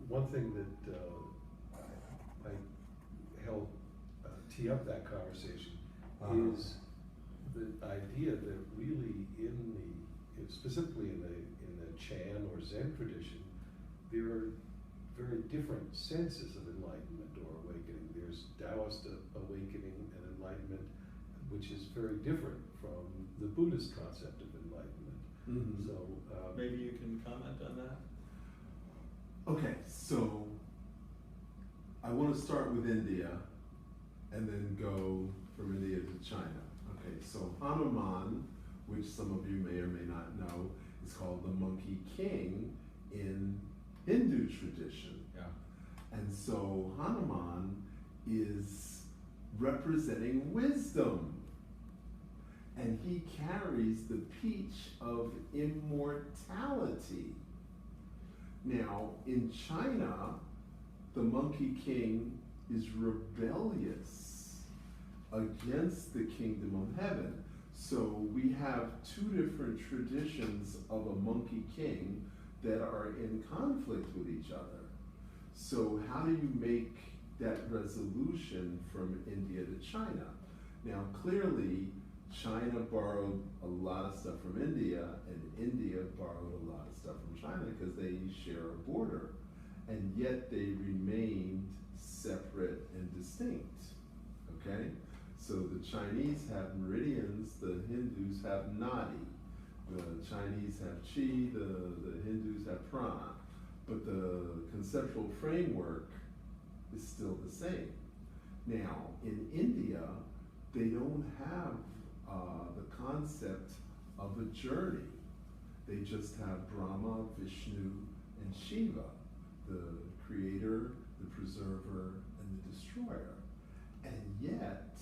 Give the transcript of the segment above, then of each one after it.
one thing that might help tee up that conversation is the idea that really specifically in the Chan or Zen tradition, there are very different senses of enlightenment or awakening. There's Taoist awakening and enlightenment, which is very different from the Buddhist concept of enlightenment. Mm-hmm. So maybe you can comment on that? Okay, so I want to start with India and then go from India to China. Okay, so Hanuman, which some of you may or may not know, is called the Monkey King in Hindu tradition. Yeah. And so Hanuman is representing wisdom. And he carries the peach of immortality. Now, in China, the Monkey King is rebellious against the kingdom of heaven. So we have two different traditions of a Monkey King that are in conflict with each other. So how do you make that resolution from India to China? Now, clearly, China borrowed a lot of stuff from India, and India borrowed a lot of stuff from China because they share a border, and yet they remained separate and distinct, okay? So the Chinese have meridians, the Hindus have nadi. The Chinese have chi, the Hindus have prana, but the conceptual framework is still the same. Now, in India, they don't have the concept of a journey. They just have Brahma, Vishnu, and Shiva, the creator, the preserver, and the destroyer. And yet,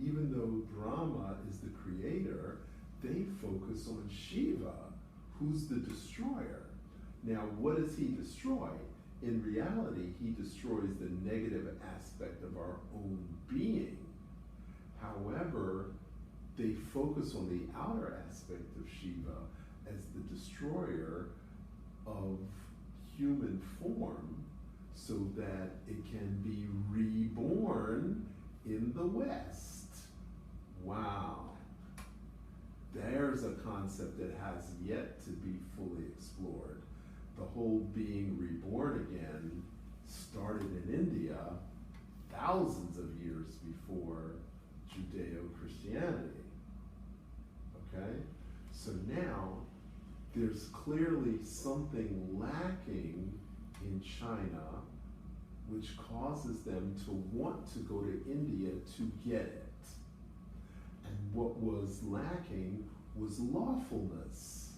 even though Brahma is the creator, they focus on Shiva, who's the destroyer. Now, what does he destroy? In reality, he destroys the negative aspect of our own being. However, they focus on the outer aspect of Shiva as the destroyer of human form so that it can be reborn in the West. Wow. There's a concept that has yet to be fully explored. The whole being reborn again started in India thousands of years before Judeo-Christianity. Okay? So now there's clearly something lacking in China which causes them to want to go to India to get it. And what was lacking was lawfulness.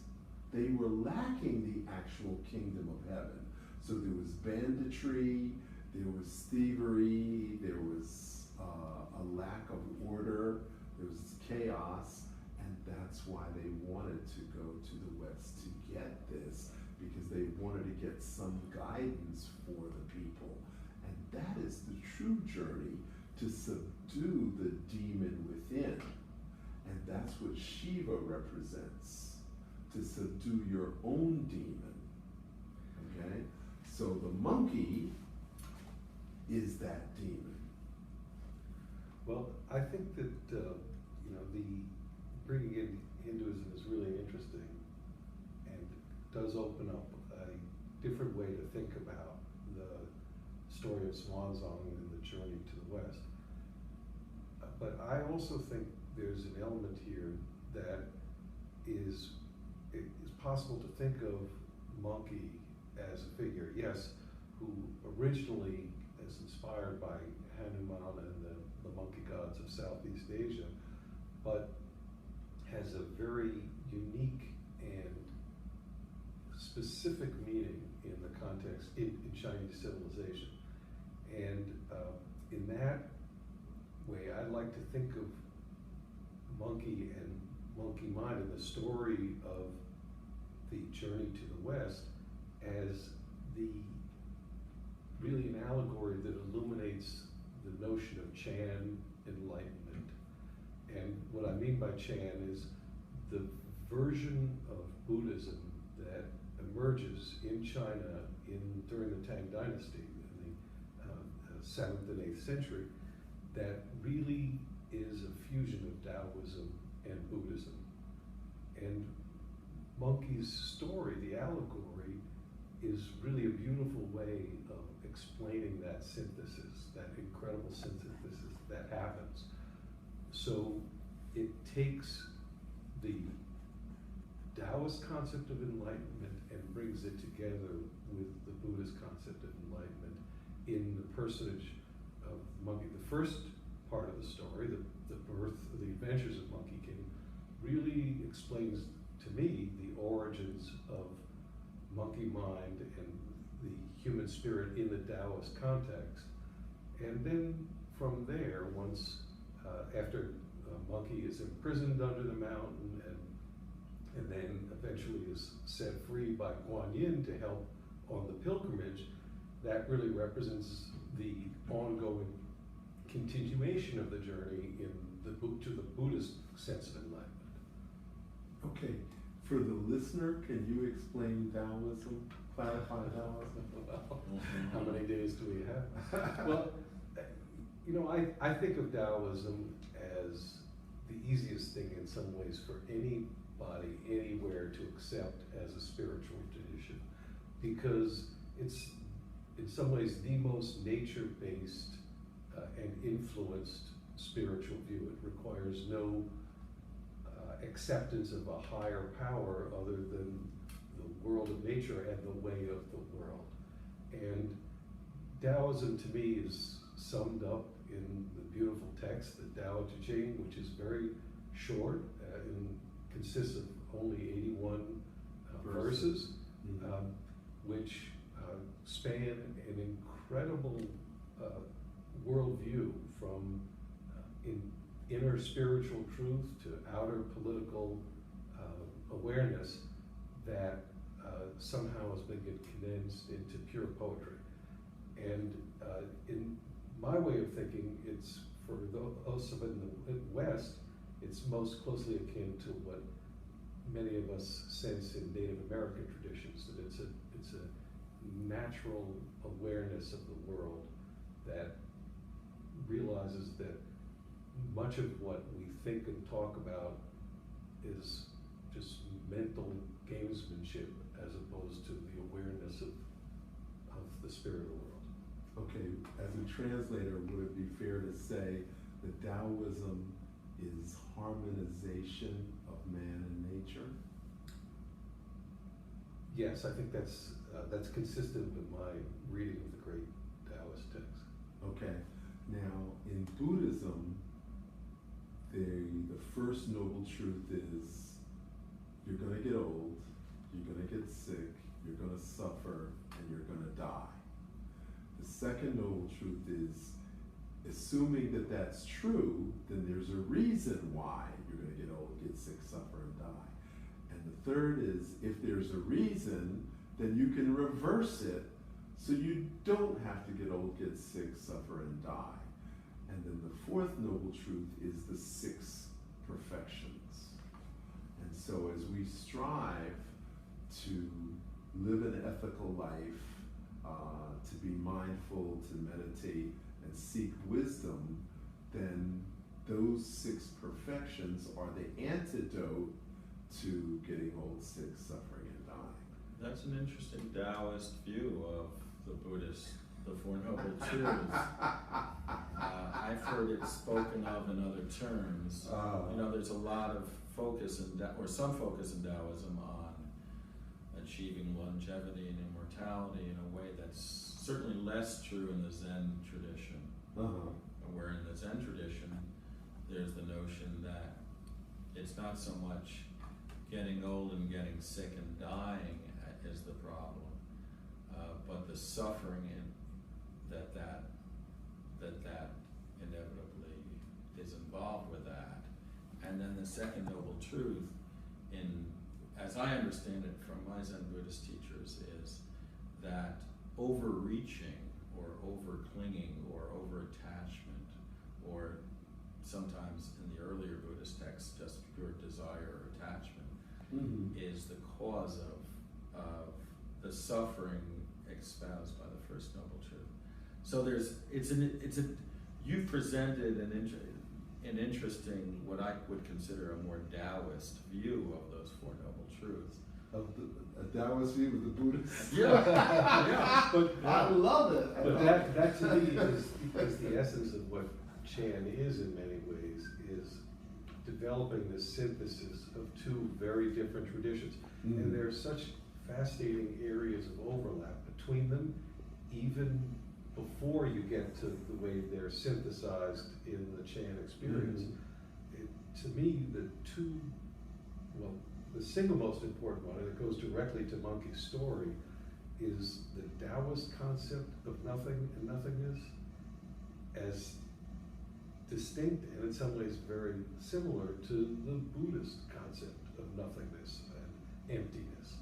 They were lacking the actual kingdom of heaven. So there was banditry, there was thievery, there was a lack of order, there was chaos, and that's why they wanted to go to the West to get this, because they wanted to get some guidance for the people. And that is the true journey, to subdue the demon within. And that's what Shiva represents, to subdue your own demon. Okay? So the monkey is that demon. Well, I think that the bringing in Hinduism is really interesting, and does open up a different way to think about the story of Swansong and the journey to the West. But I also think there's an element here that it's possible to think of Monkey as a figure, yes, who originally is inspired by Hanuman and the monkey gods of Southeast Asia, but has a very unique and specific meaning in the context in Chinese civilization. And in that way, I like to think of Monkey and Monkey Mind and the story of the journey to the West as really an allegory that illuminates the notion of Chan enlightenment. And what I mean by Chan is the version of Buddhism that emerges in China during the Tang Dynasty in the 7th and 8th century that really is a fusion of Taoism and Buddhism. And Monkey's story, the allegory, is really a beautiful way of explaining that synthesis, that incredible synthesis that happens. So it takes the Taoist concept of enlightenment and brings it together with the Buddhist concept of enlightenment in the personage of Monkey. The first part of the story, the birth, the adventures of Monkey King, really explains to me the origins of monkey mind and the human spirit in the Taoist context. And then from there, once after Monkey is imprisoned under the mountain and then eventually is set free by Guan Yin to help on the pilgrimage, that really represents the ongoing continuation of the journey to the Buddhist sense of enlightenment. Okay, for the listener, can you explain Taoism, clarify Taoism? Well, how many days do we have? Well, I think of Taoism as the easiest thing in some ways for anybody, anywhere to accept as a spiritual tradition, because it's in some ways the most nature-based and influenced spiritual view. It requires no acceptance of a higher power other than the world of nature and the way of the world. And Taoism to me is summed up in the beautiful text, the Tao Te Ching, which is very short and consists of only 81 verses, which span an incredible worldview from inner spiritual truth to outer political awareness that somehow has been condensed into pure poetry. And in my way of thinking, it's for those of us in the West, it's most closely akin to what many of us sense in Native American traditions, that it's a natural awareness of the world that realizes that much of what we think and talk about is just mental gamesmanship as opposed to the awareness of the spirit of the world. Okay, as a translator, would it be fair to say that Taoism is harmonization of man and nature? Yes, I think that's consistent with my reading of the great Taoist text. Okay, now in Buddhism, the first noble truth is you're going to get old, you're going to get sick, you're going to suffer, and you're going to die. The second noble truth is, assuming that that's true, then there's a reason why you're going to get old, get sick, suffer, and die. And the third is, if there's a reason, then you can reverse it so you don't have to get old, get sick, suffer, and die. And then the fourth noble truth is the 6 perfections. And so as we strive to live an ethical life, to be mindful, to meditate, and seek wisdom, then those 6 perfections are the antidote to getting old, sick, suffering, and dying. That's an interesting Taoist view of the Buddhist, the Four Noble Truths. I've heard it spoken of in other terms. There's a lot of focus or some focus in Taoism on achieving longevity and immortality in a way that's certainly less true in the Zen tradition. Where in the Zen tradition, there's the notion that it's not so much getting old and getting sick and dying is the problem, but the suffering that inevitably is involved with that. And then the second noble truth, as I understand it from my Zen Buddhist teachers, is that overreaching or over-clinging or over-attachment, or sometimes in the earlier Buddhist texts, just pure desire or attachment, is the cause of suffering espoused by the First Noble Truth. So you've presented an interesting, what I would consider a more Taoist view of those Four Noble Truths. Of a Taoist view of the Buddhists. Yeah, yeah. But I love it. But that to me is the essence of what Chan is in many ways, is developing this synthesis of two very different traditions. Mm. And there are such fascinating areas of overlap between them, even before you get to the way they're synthesized in the Chan experience. To me, the single most important one, and it goes directly to Monkey's story, is the Taoist concept of nothing and nothingness as distinct and in some ways very similar to the Buddhist concept of nothingness and emptiness.